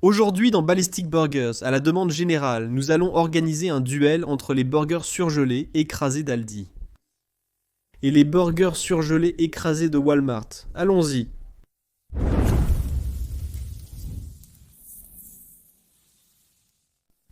Aujourd'hui dans Ballistic Burgers, à la demande générale, nous allons organiser un duel entre les burgers surgelés écrasés d'Aldi et les burgers surgelés écrasés de Walmart. Allons-y.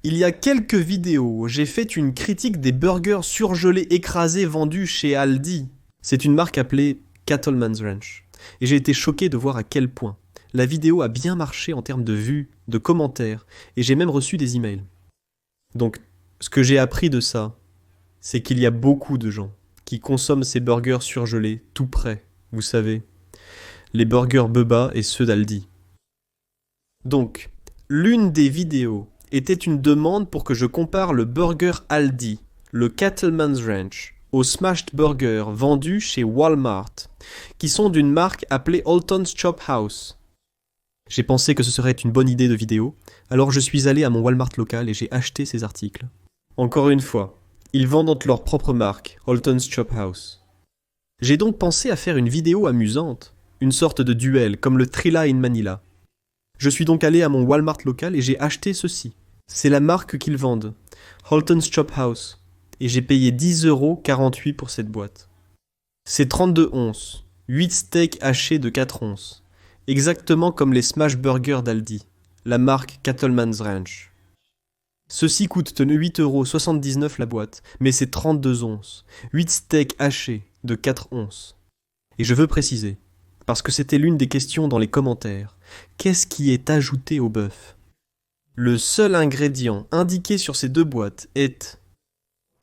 Il y a quelques vidéos, j'ai fait une critique des burgers surgelés écrasés vendus chez Aldi. C'est une marque appelée Cattleman's Ranch. Et j'ai été choqué de voir à quel point la vidéo a bien marché en termes de vues, de commentaires, et j'ai même reçu des emails. Donc, ce que j'ai appris de ça, c'est qu'il y a beaucoup de gens qui consomment ces burgers surgelés tout près, vous savez. Les burgers Bubba et ceux d'Aldi. Donc, l'une des vidéos était une demande pour que je compare le burger Aldi, le Cattleman's Ranch, aux smashed burgers vendus chez Walmart, qui sont d'une marque appelée Alton's Chop House. J'ai pensé que ce serait une bonne idée de vidéo, alors je suis allé à mon Walmart local et j'ai acheté ces articles. Encore une fois, ils vendent leur propre marque, Alton's Chop House. J'ai donc pensé à faire une vidéo amusante, une sorte de duel, comme le Thrilla in Manila. Je suis donc allé à mon Walmart local et j'ai acheté ceci. C'est la marque qu'ils vendent, Alton's Chop House, et j'ai payé 10,48 € pour cette boîte. C'est 32 onces, 8 steaks hachés de 4 onces, exactement comme les smash burgers d'Aldi, la marque Cattleman's Ranch. Ceci coûte 8,79 € la boîte, mais c'est 32 onces, 8 steaks hachés de 4 onces. Et je veux préciser, parce que c'était l'une des questions dans les commentaires, qu'est-ce qui est ajouté au bœuf ? Le seul ingrédient indiqué sur ces deux boîtes est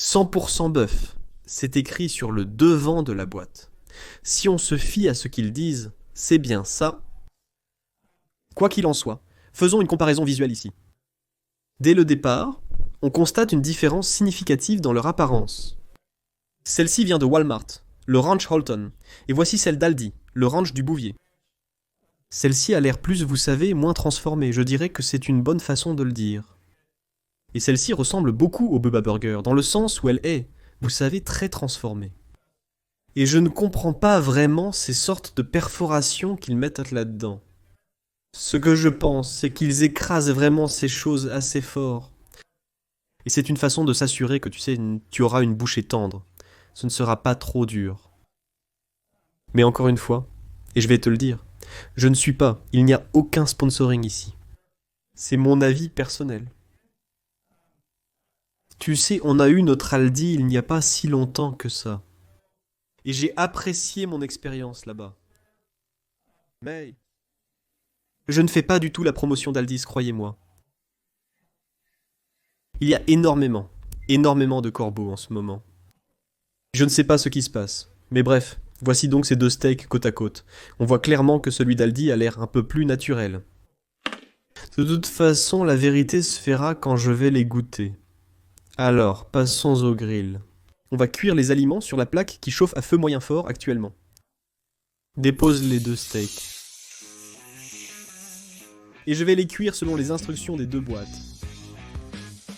100% bœuf. C'est écrit sur le devant de la boîte. Si on se fie à ce qu'ils disent, c'est bien ça. Quoi qu'il en soit, faisons une comparaison visuelle ici. Dès le départ, on constate une différence significative dans leur apparence. Celle-ci vient de Walmart, le ranch Alton, et voici celle d'Aldi, le ranch du Bouvier. Celle-ci a l'air plus, vous savez, moins transformée, je dirais que c'est une bonne façon de le dire. Et celle-ci ressemble beaucoup au Bubba Burger, dans le sens où elle est, vous savez, très transformée. Et je ne comprends pas vraiment ces sortes de perforations qu'ils mettent là-dedans. Ce que je pense, c'est qu'ils écrasent vraiment ces choses assez fort. Et c'est une façon de s'assurer que, tu sais, tu auras une bouchée tendre. Ce ne sera pas trop dur. Mais encore une fois, et je vais te le dire, je ne suis pas, il n'y a aucun sponsoring ici. C'est mon avis personnel. Tu sais, on a eu notre Aldi il n'y a pas si longtemps que ça. Et j'ai apprécié mon expérience là-bas. Mais je ne fais pas du tout la promotion d'Aldis, croyez-moi. Il y a énormément de corbeaux en ce moment. Je ne sais pas ce qui se passe, mais bref, voici donc ces deux steaks côte à côte. On voit clairement que celui d'Aldi a l'air un peu plus naturel. De toute façon, la vérité se fera quand je vais les goûter. Alors, passons au grill. On va cuire les aliments sur la plaque qui chauffe à feu moyen fort actuellement. Dépose les deux steaks. Et je vais les cuire selon les instructions des deux boîtes.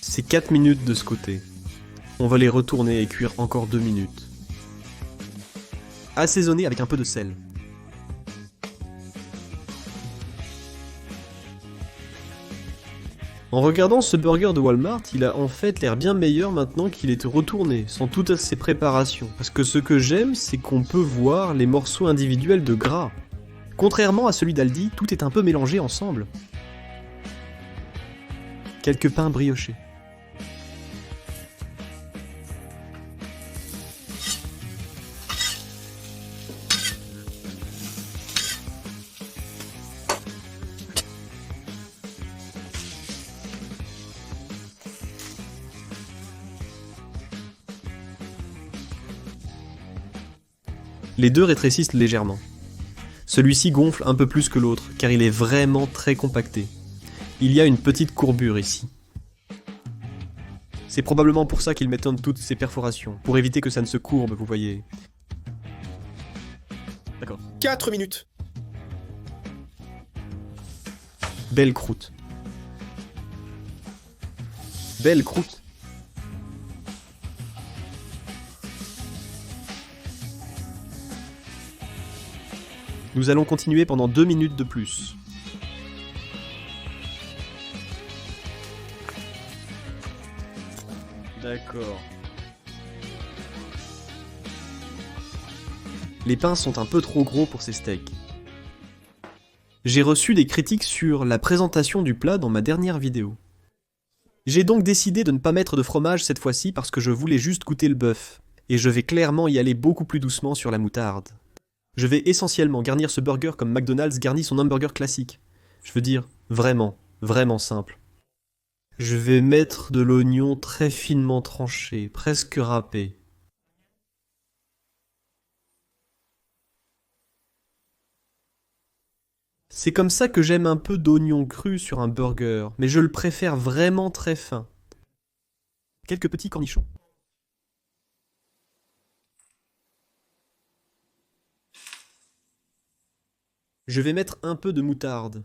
C'est 4 minutes de ce côté. On va les retourner et cuire encore 2 minutes. Assaisonner avec un peu de sel. En regardant ce burger de Walmart, il a en fait l'air bien meilleur maintenant qu'il est retourné, sans toutes ces préparations. Parce que ce que j'aime, c'est qu'on peut voir les morceaux individuels de gras. Contrairement à celui d'Aldi, tout est un peu mélangé ensemble. Quelques pains briochés. Les deux rétrécissent légèrement. Celui-ci gonfle un peu plus que l'autre, car il est vraiment très compacté. Il y a une petite courbure ici. C'est probablement pour ça qu'ils m'étonnent toutes ces perforations, pour éviter que ça ne se courbe, vous voyez. D'accord. 4 minutes. Belle croûte. Belle croûte. Nous allons continuer pendant 2 minutes de plus. D'accord. Les pains sont un peu trop gros pour ces steaks. J'ai reçu des critiques sur la présentation du plat dans ma dernière vidéo. J'ai donc décidé de ne pas mettre de fromage cette fois-ci parce que je voulais juste goûter le bœuf. Et je vais clairement y aller beaucoup plus doucement sur la moutarde. Je vais essentiellement garnir ce burger comme McDonald's garnit son hamburger classique. Je veux dire, vraiment, vraiment simple. Je vais mettre de l'oignon très finement tranché, presque râpé. C'est comme ça que j'aime un peu d'oignon cru sur un burger, mais je le préfère vraiment très fin. Quelques petits cornichons. Je vais mettre un peu de moutarde.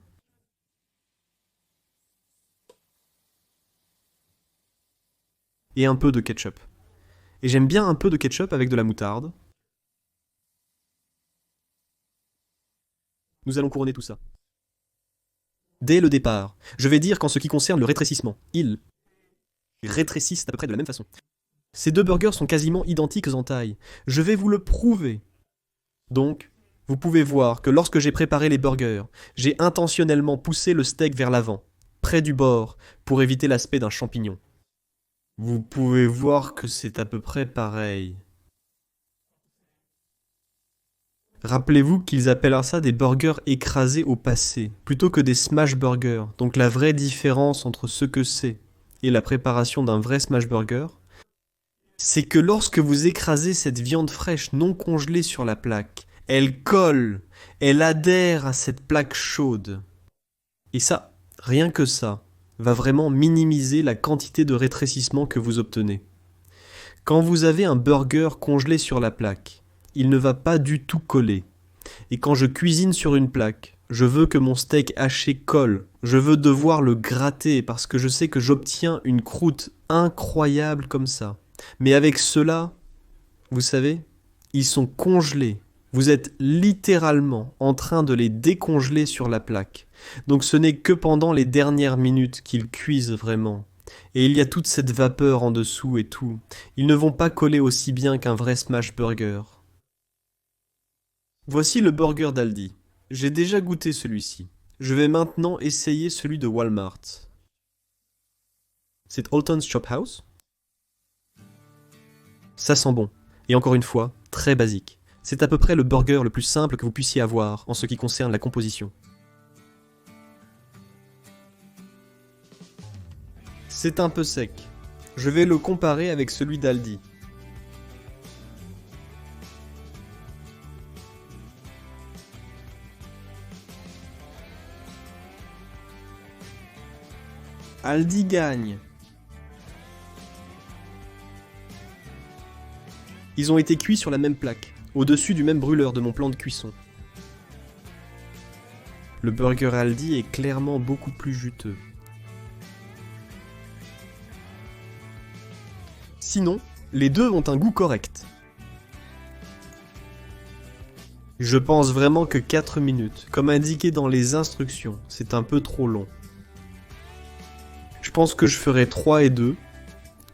Et un peu de ketchup. Et j'aime bien un peu de ketchup avec de la moutarde. Nous allons couronner tout ça. Dès le départ, je vais dire qu'en ce qui concerne le rétrécissement, ils rétrécissent à peu près de la même façon. Ces deux burgers sont quasiment identiques en taille. Je vais vous le prouver. Donc, vous pouvez voir que lorsque j'ai préparé les burgers, j'ai intentionnellement poussé le steak vers l'avant, près du bord, pour éviter l'aspect d'un champignon. Vous pouvez voir que c'est à peu près pareil. Rappelez-vous qu'ils appellent ça des burgers écrasés au passé, plutôt que des smash burgers. Donc la vraie différence entre ce que c'est et la préparation d'un vrai smash burger, c'est que lorsque vous écrasez cette viande fraîche non congelée sur la plaque, elle colle, elle adhère à cette plaque chaude. Et ça, rien que ça, va vraiment minimiser la quantité de rétrécissement que vous obtenez. Quand vous avez un burger congelé sur la plaque, il ne va pas du tout coller. Et quand je cuisine sur une plaque, je veux que mon steak haché colle. Je veux devoir le gratter parce que je sais que j'obtiens une croûte incroyable comme ça. Mais avec ceux-là, vous savez, ils sont congelés. Vous êtes littéralement en train de les décongeler sur la plaque. Donc ce n'est que pendant les dernières minutes qu'ils cuisent vraiment. Et il y a toute cette vapeur en dessous et tout. Ils ne vont pas coller aussi bien qu'un vrai smash burger. Voici le burger d'Aldi. J'ai déjà goûté celui-ci. Je vais maintenant essayer celui de Walmart. C'est Alton's Chop House. Ça sent bon. Et encore une fois, très basique. C'est à peu près le burger le plus simple que vous puissiez avoir en ce qui concerne la composition. C'est un peu sec. Je vais le comparer avec celui d'Aldi. Aldi gagne. Ils ont été cuits sur la même plaque, au-dessus du même brûleur de mon plan de cuisson. Le burger Aldi est clairement beaucoup plus juteux. Sinon, les deux ont un goût correct. Je pense vraiment que 4 minutes, comme indiqué dans les instructions, c'est un peu trop long. Je pense que je ferai 3 et 2,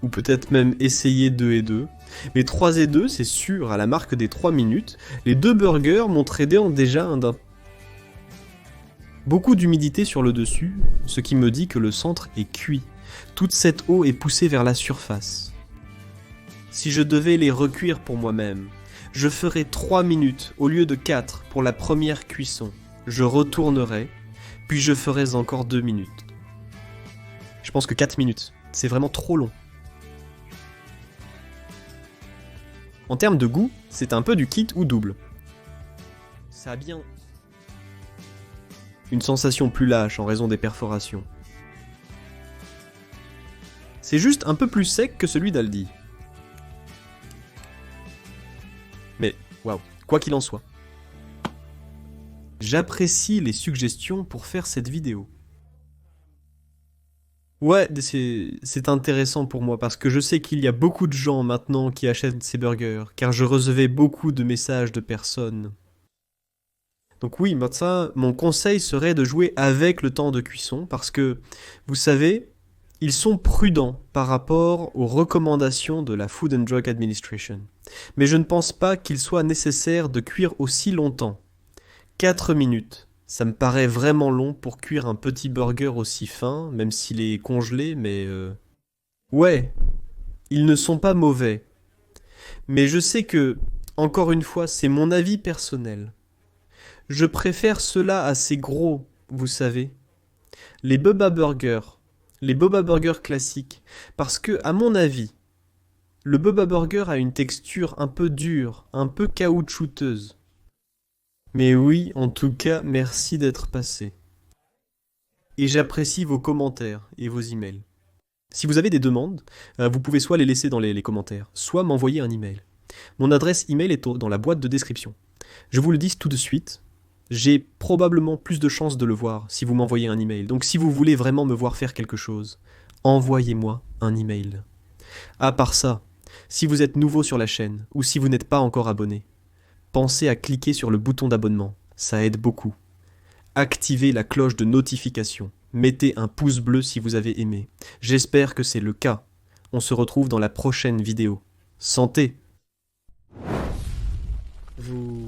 ou peut-être même essayer 2 et 2. Mais 3 et 2, c'est sûr, à la marque des 3 minutes, les deux burgers m'ont tradé en déjà un d'un. Beaucoup d'humidité sur le dessus, ce qui me dit que le centre est cuit. Toute cette eau est poussée vers la surface. Si je devais les recuire pour moi-même, je ferais 3 minutes au lieu de 4 pour la première cuisson. Je retournerai, puis je ferais encore 2 minutes. Je pense que 4 minutes, c'est vraiment trop long. En termes de goût, c'est un peu du kit ou double. Ça a bien une sensation plus lâche en raison des perforations. C'est juste un peu plus sec que celui d'Aldi. Mais, waouh, quoi qu'il en soit. J'apprécie les suggestions pour faire cette vidéo. Ouais, c'est intéressant pour moi parce que je sais qu'il y a beaucoup de gens maintenant qui achètent ces burgers, car je recevais beaucoup de messages de personnes. Donc oui, ça, mon conseil serait de jouer avec le temps de cuisson parce que, vous savez, Ils sont prudents par rapport aux recommandations de la Food and Drug Administration. Mais je ne pense pas qu'il soit nécessaire de cuire aussi longtemps. 4 minutes, ça me paraît vraiment long pour cuire un petit burger aussi fin, même s'il est congelé, mais ouais, ils ne sont pas mauvais. Mais je sais que, encore une fois, c'est mon avis personnel. Je préfère cela assez gros, vous savez. Les Bubba Burgers, les Bubba Burgers classiques, parce que, à mon avis, le Bubba Burger a une texture un peu dure, un peu caoutchouteuse. Mais oui, en tout cas, merci d'être passé. Et j'apprécie vos commentaires et vos emails. Si vous avez des demandes, vous pouvez soit les laisser dans les commentaires, soit m'envoyer un email. Mon adresse email est dans la boîte de description. Je vous le dis tout de suite, j'ai probablement plus de chances de le voir si vous m'envoyez un email. Donc si vous voulez vraiment me voir faire quelque chose, envoyez-moi un email. À part ça, si vous êtes nouveau sur la chaîne ou si vous n'êtes pas encore abonné, pensez à cliquer sur le bouton d'abonnement, ça aide beaucoup. Activez la cloche de notification, mettez un pouce bleu si vous avez aimé. J'espère que c'est le cas. On se retrouve dans la prochaine vidéo. Santé! Vous